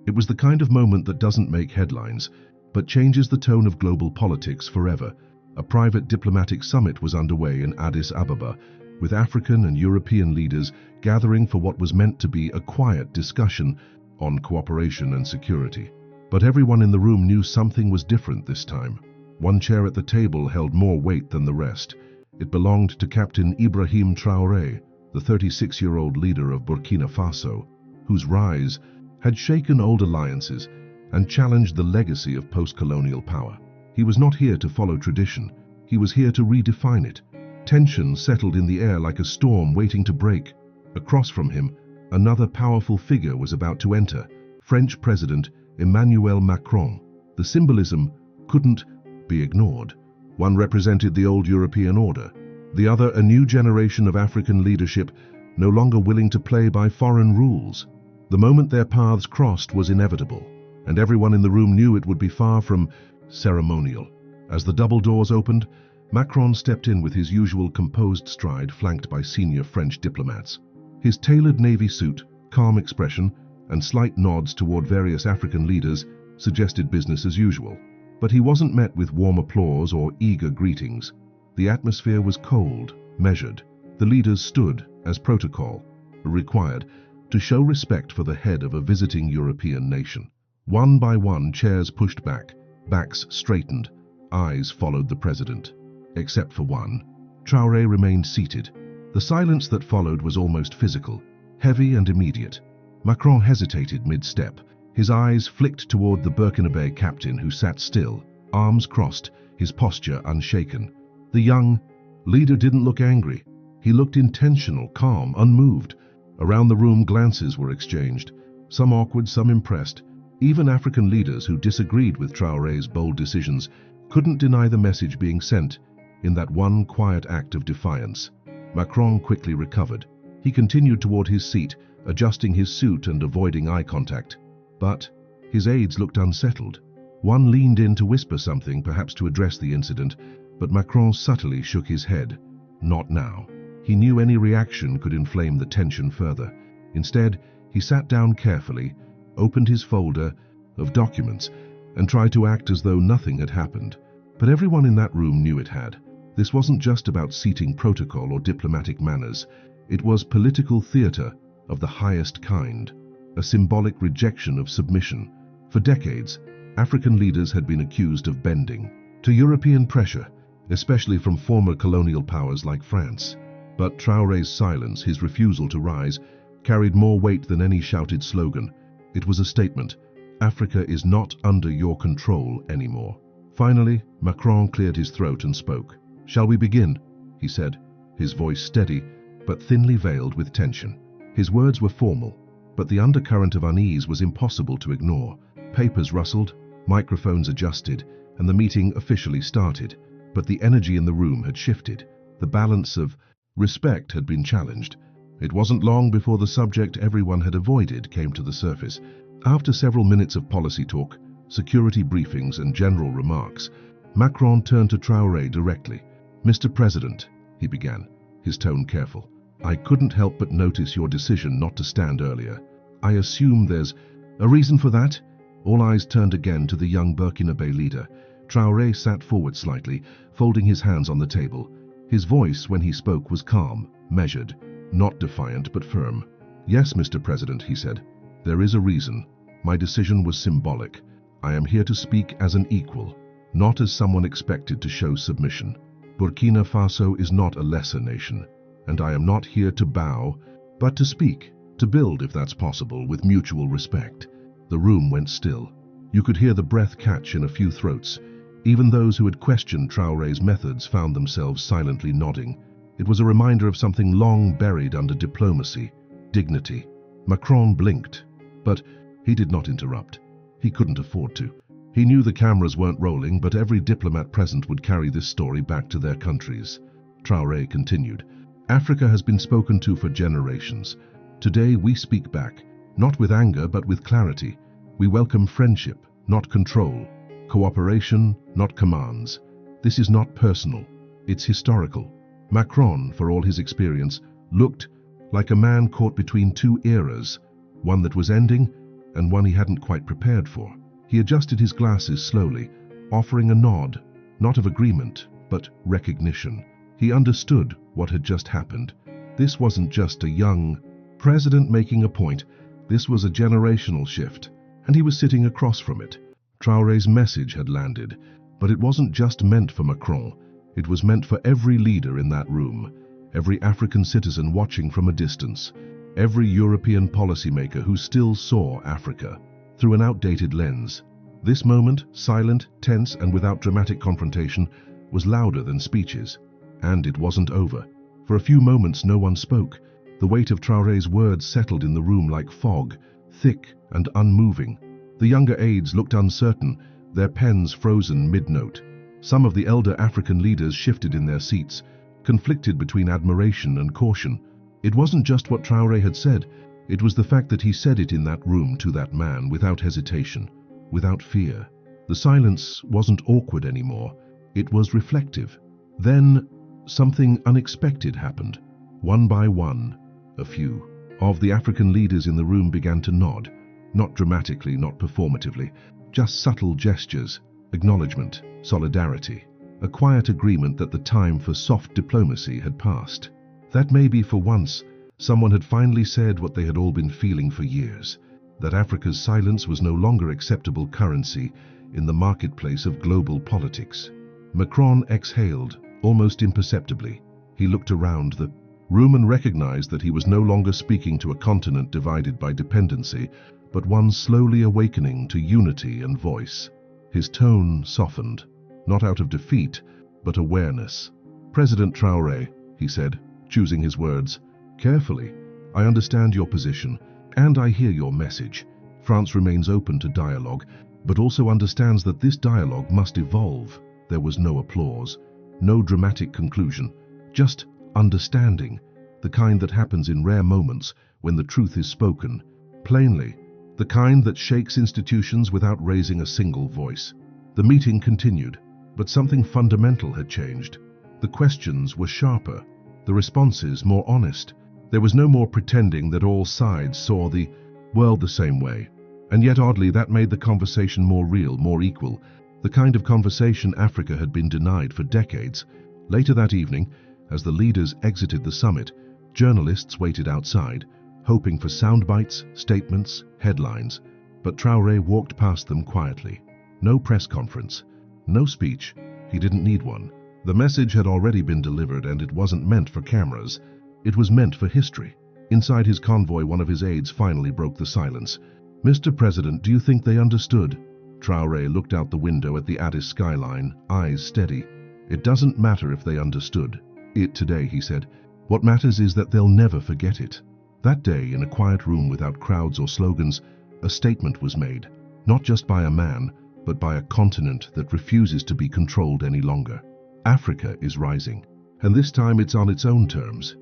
It was the kind of moment that doesn't make headlines, but changes the tone of global politics forever. A private diplomatic summit was underway in Addis Ababa, with African and European leaders gathering for what was meant to be a quiet discussion on cooperation and security. But everyone in the room knew something was different this time. One chair at the table held more weight than the rest. It belonged to Captain Ibrahim Traoré, the 36-year-old leader of Burkina Faso, whose rise had shaken old alliances and challenged the legacy of post-colonial power. He was not here to follow tradition. He was here to redefine it. Tension settled in the air like a storm waiting to break. Across from him, another powerful figure was about to enter, French President Emmanuel Macron. The symbolism couldn't be ignored. One represented the old European order, the other a new generation of African leadership, no longer willing to play by foreign rules. The moment their paths crossed was inevitable, and everyone in the room knew it would be far from ceremonial. As the double doors opened, Macron stepped in with his usual composed stride, flanked by senior French diplomats. His tailored navy suit, calm expression, and slight nods toward various African leaders suggested business as usual. But he wasn't met with warm applause or eager greetings. The atmosphere was cold, measured. The leaders stood, as protocol required, to show respect for the head of a visiting European nation. One by one, chairs pushed back, backs straightened, eyes followed the president. Except for one. Traoré remained seated. The silence that followed was almost physical, heavy and immediate. Macron hesitated mid-step. His eyes flicked toward the Burkina Faso captain, who sat still, arms crossed, his posture unshaken. The young leader didn't look angry. He looked intentional, calm, unmoved. Around the room, glances were exchanged, some awkward, some impressed. Even African leaders who disagreed with Traoré's bold decisions couldn't deny the message being sent in that one quiet act of defiance. Macron quickly recovered. He continued toward his seat, adjusting his suit and avoiding eye contact. But his aides looked unsettled. One leaned in to whisper something, perhaps to address the incident, but Macron subtly shook his head. Not now. He knew any reaction could inflame the tension further. Instead, he sat down carefully, opened his folder of documents, and tried to act as though nothing had happened. But everyone in that room knew it had. This wasn't just about seating protocol or diplomatic manners. It was political theater of the highest kind, a symbolic rejection of submission. For decades, African leaders had been accused of bending to European pressure, especially from former colonial powers like France. But Traoré's silence, his refusal to rise, carried more weight than any shouted slogan. It was a statement: Africa is not under your control anymore. Finally, Macron cleared his throat and spoke. "Shall we begin?" he said, his voice steady, but thinly veiled with tension. His words were formal, but the undercurrent of unease was impossible to ignore. Papers rustled, microphones adjusted, and the meeting officially started. But the energy in the room had shifted. The balance of respect had been challenged. It wasn't long before the subject everyone had avoided came to the surface. After several minutes of policy talk, security briefings, and general remarks, Macron turned to Traoré directly. "Mr. President," he began, his tone careful, "I couldn't help but notice your decision not to stand earlier. I assume there's a reason for that?" All eyes turned again to the young Burkina Faso leader. Traoré sat forward slightly, folding his hands on the table. His voice, when he spoke, was calm, measured, not defiant but firm. "Yes, Mr. President," he said, "there is a reason. My decision was symbolic. I am here to speak as an equal, not as someone expected to show submission. Burkina Faso is not a lesser nation, and I am not here to bow, but to speak, to build, if that's possible, with mutual respect." The room went still. You could hear the breath catch in a few throats. Even those who had questioned Traoré's methods found themselves silently nodding. It was a reminder of something long buried under diplomacy: dignity. Macron blinked, but he did not interrupt. He couldn't afford to. He knew the cameras weren't rolling, but every diplomat present would carry this story back to their countries. Traoré continued, "Africa has been spoken to for generations. Today we speak back, not with anger but with clarity. We welcome friendship, not control. Cooperation, not commands. This is not personal. It's historical." Macron, for all his experience, looked like a man caught between two eras, one that was ending and one he hadn't quite prepared for. He adjusted his glasses slowly, offering a nod, not of agreement, but recognition. He understood what had just happened. This wasn't just a young president making a point. This was a generational shift, and he was sitting across from it. Traoré's message had landed, but it wasn't just meant for Macron. It was meant for every leader in that room, every African citizen watching from a distance, every European policymaker who still saw Africa through an outdated lens. This moment, silent, tense, and without dramatic confrontation, was louder than speeches. And it wasn't over. For a few moments no one spoke. The weight of Traoré's words settled in the room like fog, thick and unmoving. The younger aides looked uncertain, their pens frozen mid-note. Some of the elder African leaders shifted in their seats, conflicted between admiration and caution. It wasn't just what Traoré had said, it was the fact that he said it in that room to that man without hesitation, without fear. The silence wasn't awkward anymore, it was reflective. Then something unexpected happened. One by one, a few of the African leaders in the room began to nod, not dramatically, not performatively, just subtle gestures, acknowledgement, solidarity, a quiet agreement that the time for soft diplomacy had passed. That maybe for once, someone had finally said what they had all been feeling for years, that Africa's silence was no longer acceptable currency in the marketplace of global politics. Macron exhaled, almost imperceptibly. He looked around the room and recognized that he was no longer speaking to a continent divided by dependency, but one slowly awakening to unity and voice. His tone softened, not out of defeat, but awareness. "President Traoré," he said, choosing his words carefully, "I understand your position, and I hear your message. France remains open to dialogue, but also understands that this dialogue must evolve." There was no applause, no dramatic conclusion, just understanding, the kind that happens in rare moments when the truth is spoken, plainly, the kind that shakes institutions without raising a single voice. The meeting continued, but something fundamental had changed. The questions were sharper, the responses more honest. There was no more pretending that all sides saw the world the same way. And yet oddly, that made the conversation more real, more equal, the kind of conversation Africa had been denied for decades. Later that evening, as the leaders exited the summit, journalists waited outside, hoping for sound bites, statements, headlines. But Traoré walked past them quietly. No press conference, no speech. He didn't need one. The message had already been delivered, and it wasn't meant for cameras. It was meant for history. Inside his convoy, one of his aides finally broke the silence. "Mr. President, do you think they understood?" Traoré looked out the window at the Addis skyline, eyes steady. "It doesn't matter if they understood it today," he said. "What matters is that they'll never forget it." That day, in a quiet room without crowds or slogans, a statement was made, not just by a man, but by a continent that refuses to be controlled any longer. Africa is rising, and this time it's on its own terms.